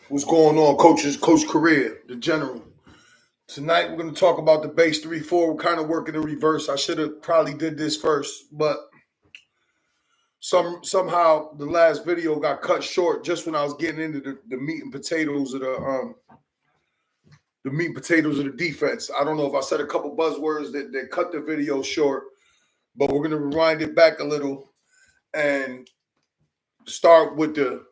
What's going on, coaches? Coach Career, the general. Tonight we're going to talk about the base 3-4. We're kind of working in reverse. I should have probably did this first, but somehow the last video got cut short just when I was getting into the meat and potatoes of the meat and potatoes of the defense. I don't know if I said a couple buzzwords that cut the video short, but we're going to rewind it back a little and start with the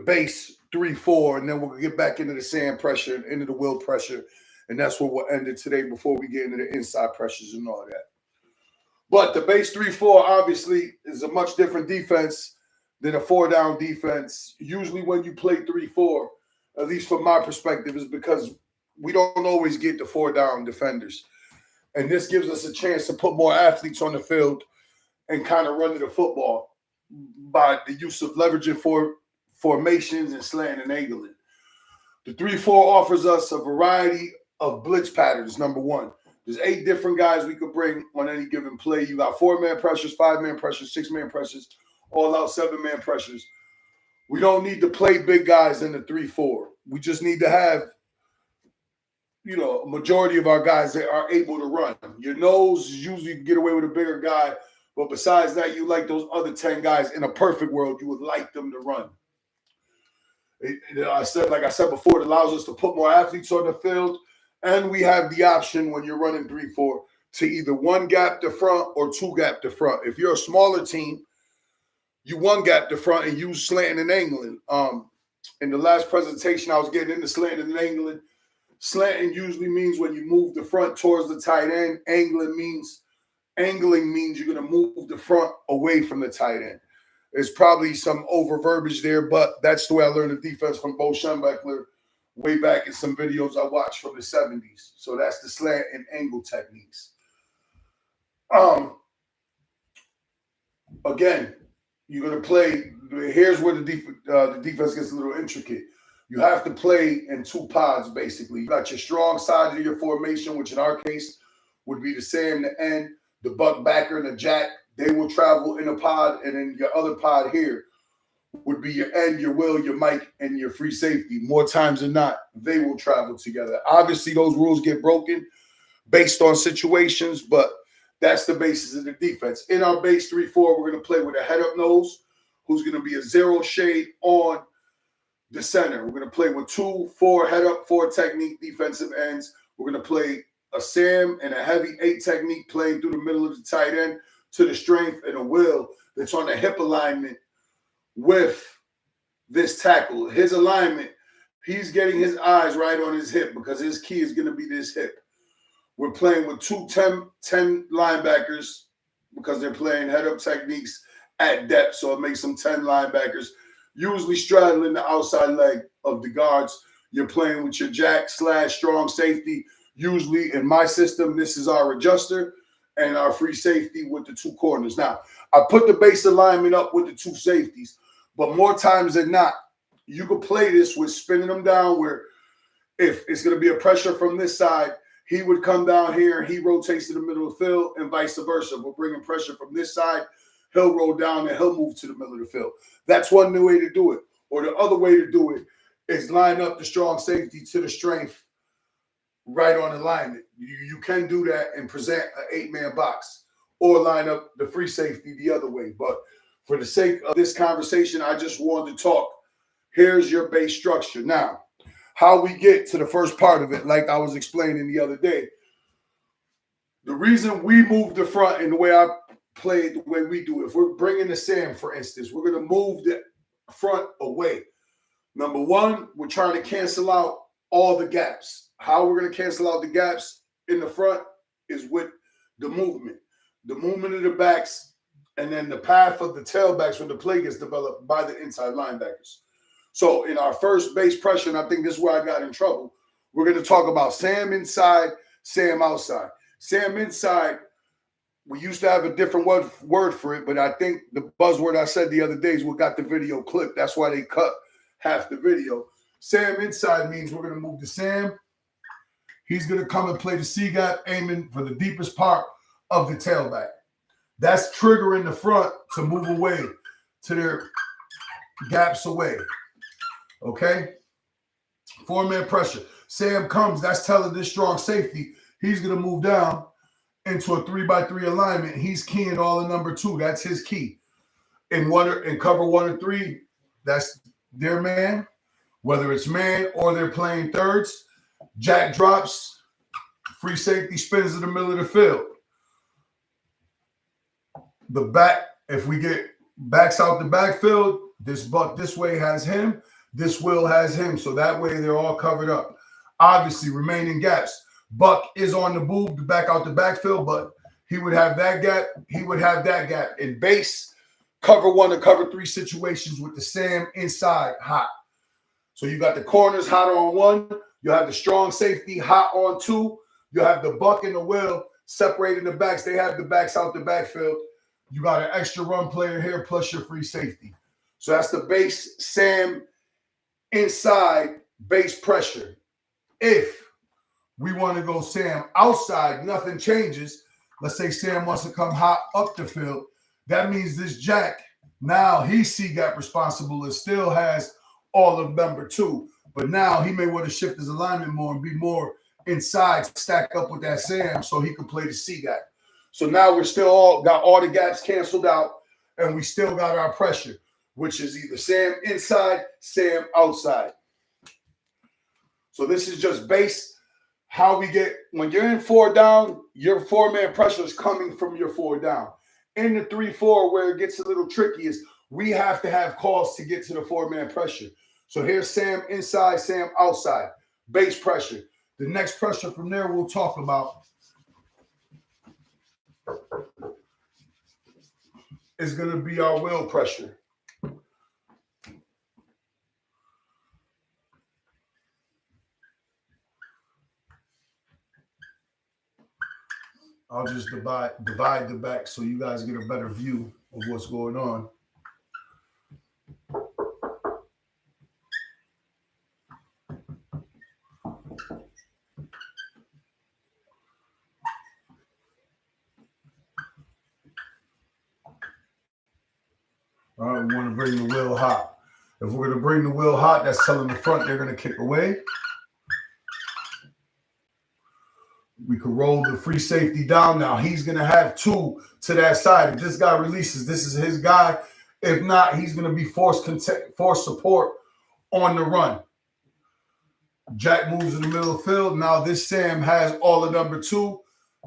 base 3-4, and then we'll get back into the sand pressure and into the wheel pressure, and that's where we'll end it today before we get into the inside pressures and all that. But the base 3-4 obviously is a much different defense than a 4-down defense. Usually when you play 3-4, at least from my perspective, is because we don't always get the 4-down defenders. And this gives us a chance to put more athletes on the field and kind of run the football by the use of leveraging formations and slant and angling. The 3-4 offers us a variety of blitz patterns, number one. There's 8 different guys we could bring on any given play. You got 4-man pressures, 5-man pressures, 6-man pressures, all out 7-man pressures. We don't need to play big guys in the 3-4. We just need to have, a majority of our guys that are able to run. Your nose, usually you can get away with a bigger guy, but besides that, you like those other 10 guys. In a perfect world, you would like them to run. Like I said before, it allows us to put more athletes on the field, and we have the option when you're running 3-4 to either one gap the front or 2 gap the front. If you're a smaller team, you one gap the front and use slanting and angling. In the last presentation, I was getting into slanting and angling. Slanting usually means when you move the front towards the tight end. Angling means you're going to move the front away from the tight end. There's probably some over verbiage there, but that's the way I learned the defense from Bo Schembechler way back in some videos I watched from the 70s. So that's the slant and angle techniques. Again, you're going to play. Here's where the defense gets a little intricate. You have to play in 2 pods, basically. You got your strong side of your formation, which in our case would be the Sam, the end, the buck backer, and the jack. They will travel in a pod, and then your other pod here would be your end, your will, your mic, and your free safety. More times than not, they will travel together. Obviously, those rules get broken based on situations, but that's the basis of the defense. In our base 3-4, we're going to play with a head-up nose, who's going to be a 0 shade on the center. We're going to play with 2-4 head-up, 4 technique defensive ends. We're going to play a Sam and a heavy 8 technique playing through the middle of the tight end to the strength and a will that's on the hip alignment with this tackle. His alignment, he's getting his eyes right on his hip because his key is going to be this hip. We're playing with 2 10 linebackers because they're playing head-up techniques at depth, so it makes them 10 linebackers, usually straddling the outside leg of the guards. You're playing with your jack/strong safety. Usually in my system, this is our adjuster and our free safety with the 2 corners. Now, I put the base alignment up with the 2 safeties, but more times than not, you could play this with spinning them down where if it's going to be a pressure from this side, he would come down here, he rotates to the middle of the field, and vice versa. We're bringing pressure from this side, he'll roll down and he'll move to the middle of the field. That's one new way to do it. Or the other way to do it is line up the strong safety to the strength right on alignment. You can do that and present an 8-man box or line up the free safety the other way. But for the sake of this conversation, I just wanted to talk. Here's your base structure. Now, how we get to the first part of it, like I was explaining the other day, the reason we move the front and the way I play it, the way we do it, if we're bringing the Sam, for instance, we're going to move the front away. Number one, we're trying to cancel out all the gaps. How we're going to cancel out the gaps in the front is with the movement of the backs, and then the path of the tailbacks when the play gets developed by the inside linebackers. So in our first base pressure, and I think this is where I got in trouble, we're going to talk about Sam inside, Sam outside. Sam inside, we used to have a different word for it, but I think the buzzword I said the other day is what got the video clipped. That's why they cut half the video. Sam inside means we're going to move the Sam. He's going to come and play the C gap, aiming for the deepest part of the tailback. That's triggering the front to move away to their gaps away. Okay? 4-man pressure. Sam comes. That's telling this strong safety he's going to move down into a 3-by-3 alignment. He's keying all in number 2. That's his key. In cover 1 and 3, that's their man. Whether it's man or they're playing thirds, Jack drops, free safety spins in the middle of the field. The back, if we get backs out the backfield, this Buck this way has him, this Will has him. So that way they're all covered up. Obviously, remaining gaps. Buck is on the move to back out the backfield, but he would have that gap. He would have that gap in base, cover 1 to cover 3 situations with the Sam inside hot. So you got the corners hot on 1. You have the strong safety hot on 2. You have the Buck and the Will separating the backs. They have the backs out the backfield. You got an extra run player here plus your free safety. So that's the base Sam inside base pressure. If we want to go Sam outside, nothing changes. Let's say Sam wants to come hot up the field. That means this Jack, now he's C-gap responsible and still has all of number 2. But now he may want to shift his alignment more and be more inside, stack up with that Sam so he can play the C-gap. So now we're still got all the gaps canceled out, and we still got our pressure, which is either Sam inside, Sam outside. So this is just base how we get, when you're in 4 down, your 4-man pressure is coming from your 4 down. In the 3-4, where it gets a little tricky is we have to have calls to get to the 4-man pressure. So here's Sam inside, Sam outside, base pressure. The next pressure from there we'll talk about is going to be our Will pressure. I'll just divide the back so you guys get a better view of what's going on. All right, we want to bring the Will hot. If we're going to bring the Will hot, that's telling the front they're going to kick away. We could roll the free safety down now. He's going to have 2 to that side. If this guy releases, this is his guy. If not, he's going to be forced support on the run. Jack moves in the middle of the field. Now this Sam has all of number 2.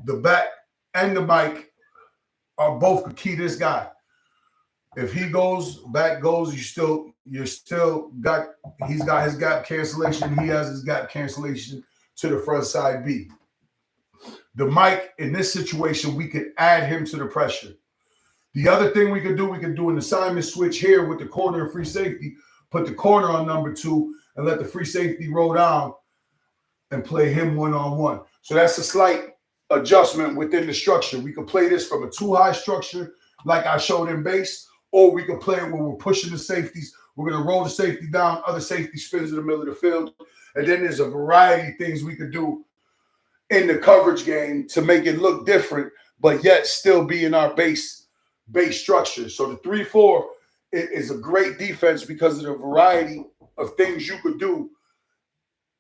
The back and the Mike are both the key to this guy. If he goes, back goes, you're still got, he's got his gap cancellation. He has his gap cancellation to the front side B. The Mike, in this situation, we could add him to the pressure. The other thing we could do an assignment switch here with the corner and free safety, put the corner on number 2 and let the free safety roll down and play him one-on-one. So that's a slight adjustment within the structure. We could play this from a 2-high structure like I showed in base, or we could play it when we're pushing the safeties. We're going to roll the safety down, other safety spins in the middle of the field. And then there's a variety of things we could do in the coverage game to make it look different, but yet still be in our base structure. So the 3-4 is a great defense because of the variety of things you could do,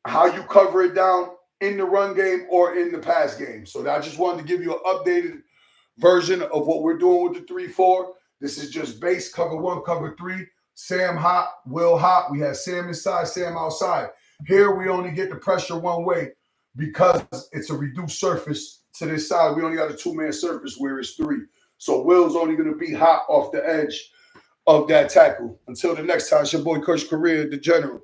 how you cover it down in the run game or in the pass game. So I just wanted to give you an updated version of what we're doing with the 3-4. This is just base, cover 1, cover 3, Sam hot, Will hot. We have Sam inside, Sam outside. Here we only get the pressure one way because it's a reduced surface to this side. We only got a 2-man surface where it's 3. So Will's only going to be hot off the edge of that tackle. Until the next time, it's your boy Coach Correa, the General.